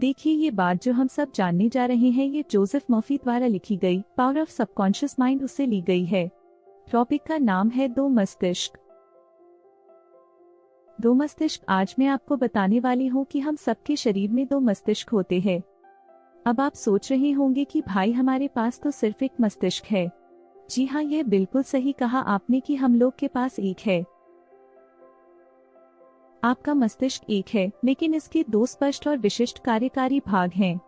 देखिए, ये बात जो हम सब जानने जा रहे हैं ये जोसेफ मर्फी द्वारा लिखी गई पावर ऑफ सबकॉन्शियस माइंड उससे ली गई है। टॉपिक का नाम है दो मस्तिष्क। दो मस्तिष्क। आज मैं आपको बताने वाली हूँ कि हम सबके शरीर में दो मस्तिष्क होते हैं। अब आप सोच रहे होंगे कि भाई हमारे पास तो सिर्फ एक मस्तिष्क है। जी हाँ, यह बिल्कुल सही कहा आपने कि हम लोग के पास एक है। आपका मस्तिष्क एक है, लेकिन इसके दो स्पष्ट और विशिष्ट कार्यकारी भाग हैं।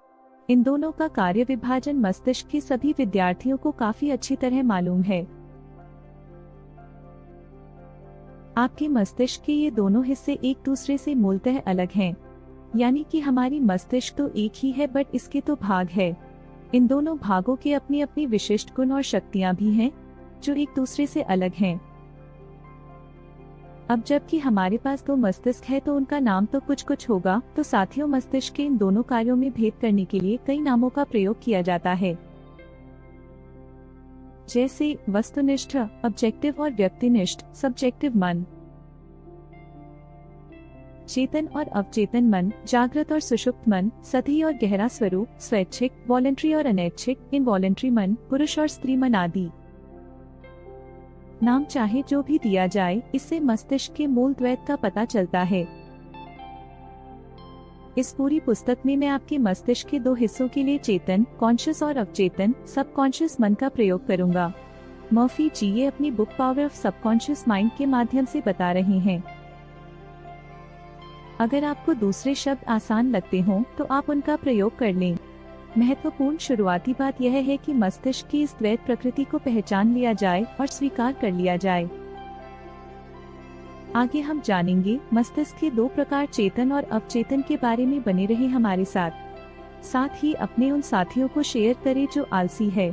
इन दोनों का कार्य विभाजन मस्तिष्क के सभी विद्यार्थियों को काफी अच्छी तरह मालूम है। आपके मस्तिष्क के ये दोनों हिस्से एक दूसरे से मूलतः अलग हैं। यानी कि हमारी मस्तिष्क तो एक ही है, बट इसके तो भाग है। इन दोनों भागों के अपनी अपनी विशिष्ट गुण और शक्तियां भी हैं, जो एक दूसरे से अलग हैं। अब जबकि हमारे पास दो मस्तिष्क है तो उनका नाम तो कुछ कुछ होगा। तो साथियों, मस्तिष्क के इन दोनों कार्यों में भेद करने के लिए कई नामों का प्रयोग किया जाता है, जैसे वस्तुनिष्ठ ऑब्जेक्टिव और व्यक्तिनिष्ठ सब्जेक्टिव मन, चेतन और अवचेतन मन, जागृत और सुषुप्त मन, सतही और गहरा स्वरूप, स्वैच्छिक, वॉलंटरी और अनैच्छिक, इनवॉलंटरी मन, पुरुष और स्त्री मन आदि। नाम चाहे जो भी दिया जाए, इससे मस्तिष्क के मूल द्वैत का पता चलता है। इस पूरी पुस्तक में मैं आपके मस्तिष्क के दो हिस्सों के लिए चेतन, कॉन्शियस और अवचेतन, सबकॉन्शियस मन का प्रयोग करूंगा। मर्फी जी ये अपनी book power of subconscious mind के माध्यम से बता रहे हैं। अगर आपको दूसरे शब्द आसान लगते हों तो आप उनका प्रयोग कर लें। महत्वपूर्ण शुरुआती बात यह है कि मस्तिष्क की इस द्वैत प्रकृति को पहचान लिया जाए और स्वीकार कर लिया जाए। आगे हम जानेंगे मस्तिष्क के दो प्रकार चेतन और अवचेतन के बारे में। बने रहे हमारे साथ ही अपने उन साथियों को शेयर करें जो आलसी है।